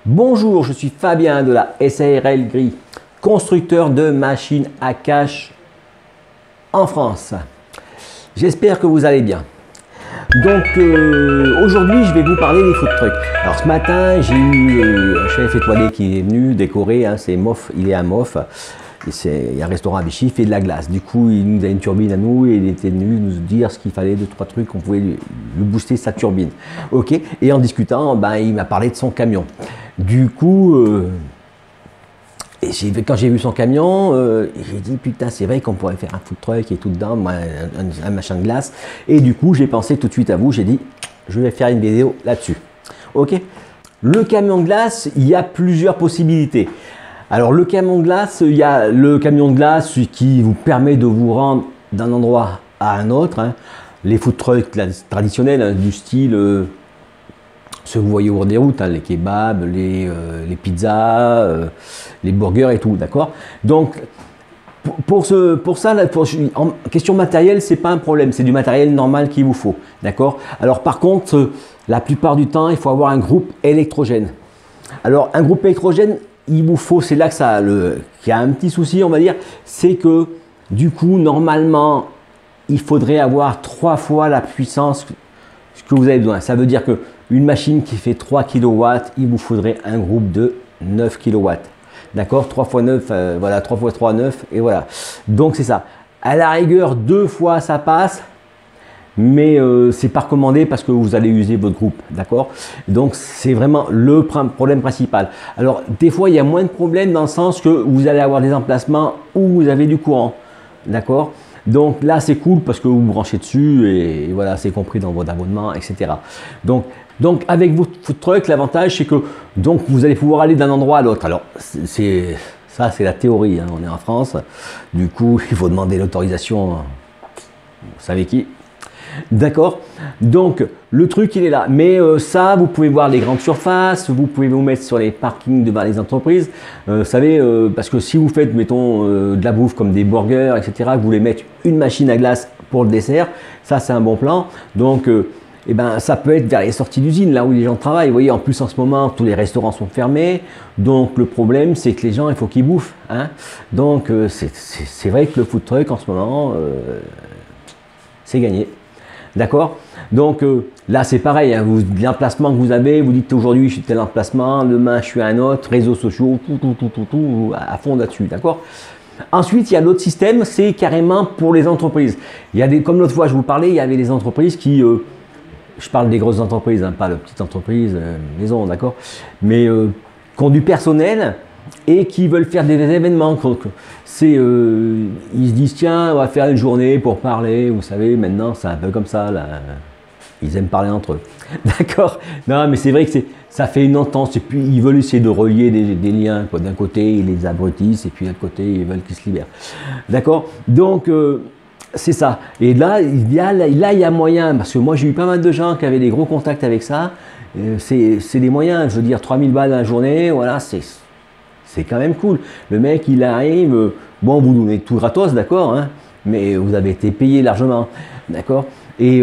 Bonjour, je suis Fabien de la SARL Gris, constructeur de machines à cache en France. J'espère que vous allez bien. Donc aujourd'hui, je vais vous parler des food trucks. Alors ce matin, j'ai eu un chef étoilé qui est venu décorer, hein, c'est Mof, il est à Mof. Il y a un restaurant à Vichy, il fait de la glace. Du coup, il nous a une turbine à nous et il était venu nous dire ce qu'il fallait, 2-3 trucs, qu'on pouvait lui booster sa turbine. Ok. Et en discutant, il m'a parlé de son camion. Du coup, quand j'ai vu son camion, j'ai dit putain, c'est vrai qu'on pourrait faire un food truck et tout dedans, un machin de glace. Et du coup, j'ai pensé tout de suite à vous, j'ai dit je vais faire une vidéo là-dessus. Ok. Le camion de glace, il y a plusieurs possibilités. Alors le camion de glace, il y a le camion de glace qui vous permet de vous rendre d'un endroit à un autre. Hein. Les food trucks traditionnels, hein, du style ceux que vous voyez au bord des routes, hein, les kebabs, les pizzas, les burgers et tout, d'accord. Donc pour ça, en question matérielle, c'est pas un problème, c'est du matériel normal qu'il vous faut, d'accord. Alors par contre, la plupart du temps, il faut avoir un groupe électrogène. Alors un groupe électrogène, il vous faut, c'est là qu'il y a un petit souci, on va dire, c'est que du coup, normalement, il faudrait avoir 3 fois la puissance que vous avez besoin. Ça veut dire qu'une machine qui fait 3 kW, il vous faudrait un groupe de 9 kW. D'accord, 3 x 9, voilà, 3 x 3, 9, et voilà. Donc c'est ça. À la rigueur, 2 fois ça passe, mais c'est pas recommandé parce que vous allez user votre groupe, d'accord. Donc c'est vraiment le problème principal. Alors des fois il y a moins de problèmes dans le sens que vous allez avoir des emplacements où vous avez du courant, d'accord. Donc là c'est cool parce que vous branchez dessus et voilà, c'est compris dans votre abonnement, etc. Donc avec votre food truck, l'avantage c'est que donc vous allez pouvoir aller d'un endroit à l'autre. Alors c'est la théorie, hein. On est en France, du coup il faut demander l'autorisation, vous savez qui. D'accord, donc le truc il est là, mais ça vous pouvez voir les grandes surfaces, vous pouvez vous mettre sur les parkings devant les entreprises, vous savez, parce que si vous faites mettons de la bouffe comme des burgers, etc., vous voulez mettre une machine à glace pour le dessert, ça c'est un bon plan. Donc ça peut être vers les sorties d'usine, là où les gens travaillent. Vous voyez, en plus en ce moment tous les restaurants sont fermés, donc le problème c'est que les gens il faut qu'ils bouffent, hein. Donc c'est vrai que le food truck en ce moment c'est gagné. D'accord. Donc là c'est pareil, hein, l'emplacement que vous avez, vous dites aujourd'hui je suis tel emplacement, demain je suis à un autre, réseaux sociaux, tout à fond là-dessus, d'accord. Ensuite il y a l'autre système, c'est carrément pour les entreprises. Il y a comme l'autre fois je vous parlais, il y avait des entreprises qui, je parle des grosses entreprises, hein, pas de petites entreprises, maison, d'accord, mais qui ont du personnel et qui veulent faire des événements. Ils se disent tiens, on va faire une journée pour parler, vous savez, maintenant c'est un peu comme ça, là. Ils aiment parler entre eux. D'accord. Non, mais c'est vrai que ça fait une entente, et puis ils veulent essayer de relier des liens. D'un côté, ils les abrutissent, et puis de l'autre côté, ils veulent qu'ils se libèrent. D'accord. Donc, c'est ça. Et là, il y a moyen, parce que moi j'ai eu pas mal de gens qui avaient des gros contacts avec ça. C'est des moyens, je veux dire, 3000 balles à la journée, voilà, c'est quand même cool. Le mec, il arrive, bon, vous donnez tout gratos, d'accord, hein, mais vous avez été payé largement, d'accord. Et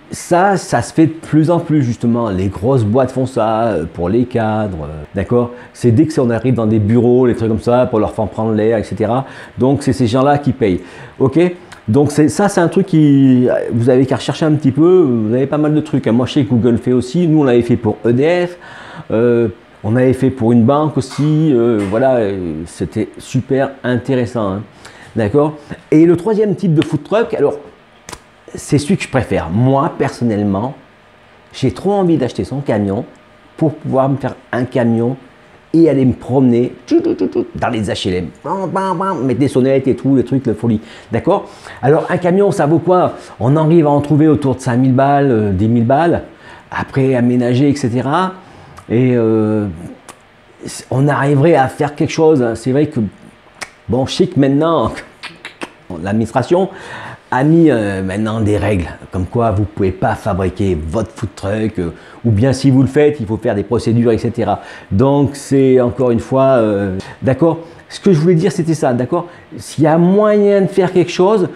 ça se fait de plus en plus, justement. Les grosses boîtes font ça pour les cadres, d'accord. C'est dès que on arrive dans des bureaux, les trucs comme ça, pour leur faire prendre l'air, etc. Donc, c'est ces gens-là qui payent, ok. Donc, ça, c'est un truc qui, vous avez qu'à rechercher un petit peu, vous avez pas mal de trucs. Moi, je sais que Google fait aussi, nous, on l'avait fait pour EDF, on avait fait pour une banque aussi, voilà, c'était super intéressant, hein. D'accord. Et le troisième type de food truck, alors c'est celui que je préfère. Moi, personnellement, j'ai trop envie d'acheter son camion pour pouvoir me faire un camion et aller me promener dans les HLM, mettre des sonnettes et tout, les trucs de folie. D'accord. Alors un camion, ça vaut quoi? On arrive à en trouver autour de 5000 balles, 10 000 balles, après aménager, etc. Et on arriverait à faire quelque chose. C'est vrai que, bon, je sais que maintenant, l'administration a mis maintenant des règles, comme quoi vous ne pouvez pas fabriquer votre food truck, ou bien si vous le faites, il faut faire des procédures, etc. Donc, c'est encore une fois, d'accord. Ce que je voulais dire, c'était ça, d'accord. S'il y a moyen de faire quelque chose,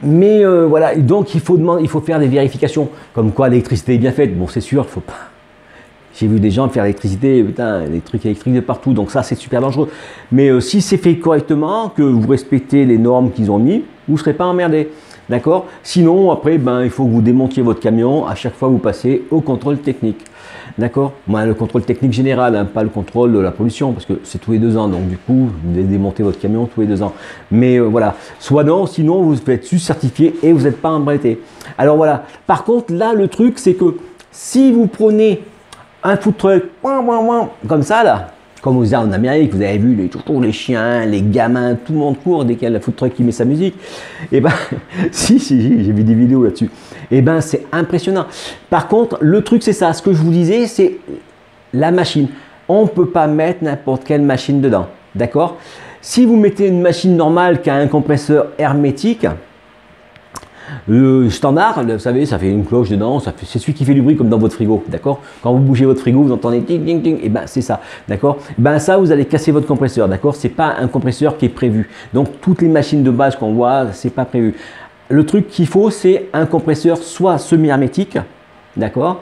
mais voilà, donc il faut faire des vérifications, comme quoi l'électricité est bien faite. Bon, c'est sûr, il J'ai vu des gens faire l'électricité, putain, les trucs électriques de partout, donc ça c'est super dangereux. Mais si c'est fait correctement, que vous respectez les normes qu'ils ont mis, vous ne serez pas emmerdé. D'accord? Sinon, après, il faut que vous démontiez votre camion à chaque fois que vous passez au contrôle technique. D'accord? Moi, le contrôle technique général, hein, pas le contrôle de la pollution, parce que c'est tous les 2 ans. Donc, du coup, vous démontez votre camion tous les 2 ans. Mais voilà. Soit non, sinon, vous faites certifié et vous n'êtes pas embêté. Alors, voilà. Par contre, là, le truc, c'est que si vous prenez un food truck comme ça, là, comme vous en Amérique, vous avez vu toujours les chiens, les gamins, tout le monde court dès qu'il y a le food truck qui met sa musique. Et si, j'ai vu des vidéos là-dessus. Et c'est impressionnant. Par contre, le truc, c'est ça. Ce que je vous disais, c'est la machine. On ne peut pas mettre n'importe quelle machine dedans. D'accord? Si vous mettez une machine normale qui a un compresseur hermétique, le standard, vous savez, ça fait une cloche dedans, c'est celui qui fait du bruit comme dans votre frigo, d'accord? Quand vous bougez votre frigo, vous entendez ting, ting, ting, et c'est ça, d'accord? Ça, vous allez casser votre compresseur, d'accord? C'est pas un compresseur qui est prévu. Donc, toutes les machines de base qu'on voit, c'est pas prévu. Le truc qu'il faut, c'est un compresseur soit semi-hermétique, d'accord?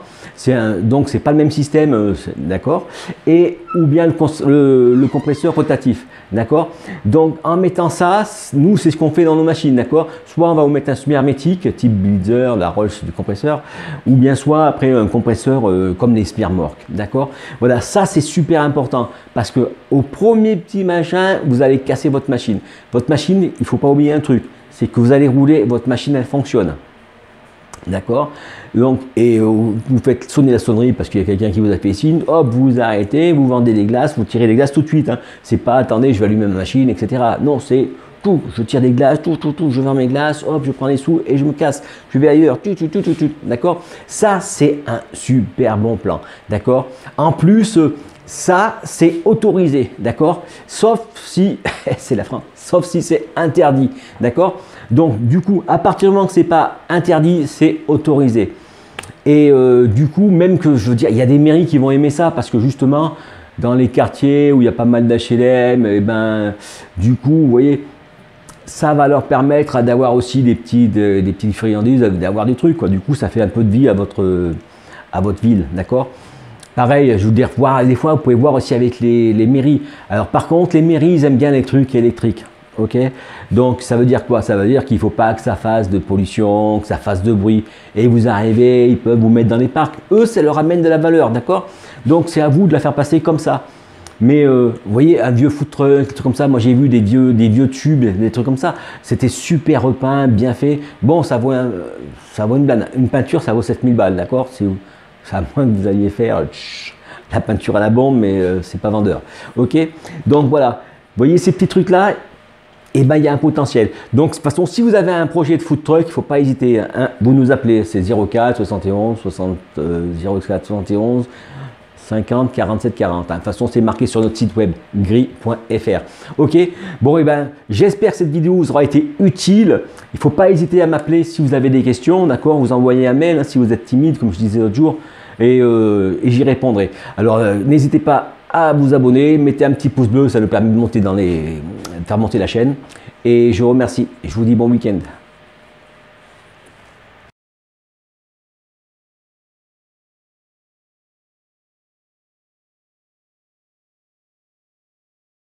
Donc, c'est pas le même système, d'accord? Et ou bien le compresseur rotatif, d'accord? Donc, en mettant ça, nous, c'est ce qu'on fait dans nos machines, d'accord? Soit on va vous mettre un semi-hermétique, type Blitzer, la Rolls du compresseur, ou bien soit après un compresseur comme les semi-remorques, d'accord? Voilà, ça, c'est super important parce que au premier petit machin, vous allez casser votre machine. Votre machine, il faut pas oublier un truc, c'est que vous allez rouler, votre machine, elle fonctionne. D'accord? Donc, et vous faites sonner la sonnerie parce qu'il y a quelqu'un qui vous a fait signe, hop, vous arrêtez, vous vendez des glaces, vous tirez les glaces tout de suite. Hein. C'est pas attendez, je vais allumer ma machine, etc. Non, c'est tout, je tire des glaces, tout, je vends mes glaces, hop, je prends les sous et je me casse. Je vais ailleurs, d'accord? Ça, c'est un super bon plan, d'accord? En plus, ça, c'est autorisé, d'accord? Sauf si, c'est la fin, sauf si c'est interdit, d'accord? Donc, du coup, à partir du moment que c'est pas interdit, c'est autorisé. Et du coup, même que je veux dire, il y a des mairies qui vont aimer ça parce que justement, dans les quartiers où il y a pas mal d'HLM, du coup, vous voyez, ça va leur permettre d'avoir aussi des petites friandises, d'avoir des trucs, quoi. Du coup, ça fait un peu de vie à votre ville, d'accord? Pareil, je veux dire, des fois, vous pouvez voir aussi avec les mairies. Alors, par contre, les mairies, ils aiment bien les trucs électriques. Ok, donc ça veut dire quoi? Ça veut dire qu'il ne faut pas que ça fasse de pollution, que ça fasse de bruit. Et vous arrivez, ils peuvent vous mettre dans les parcs. Eux, ça leur amène de la valeur, d'accord? Donc c'est à vous de la faire passer comme ça. Mais vous voyez, un vieux food truck, des trucs comme ça, moi j'ai vu des vieux tubes, des trucs comme ça. C'était super repeint, bien fait. Bon, ça vaut une blinde. Une peinture, ça vaut 7000 balles, d'accord? C'est à moins que vous alliez faire la peinture à la bombe, mais c'est pas vendeur. Ok, donc voilà. Vous voyez ces petits trucs-là? Et il y a un potentiel. Donc, de toute façon, si vous avez un projet de food truck, il ne faut pas hésiter. Hein, vous nous appelez, c'est 04 71 04 71 50 47 40. De toute façon, c'est marqué sur notre site web gris.fr. Ok. Bon, j'espère que cette vidéo vous aura été utile. Il ne faut pas hésiter à m'appeler si vous avez des questions. D'accord. Vous envoyez un mail si vous êtes timide, comme je disais l'autre jour, et j'y répondrai. Alors, n'hésitez pas à vous abonner, mettez un petit pouce bleu, ça nous permet de monter faire monter la chaîne. Et je vous remercie. Je vous dis bon week-end.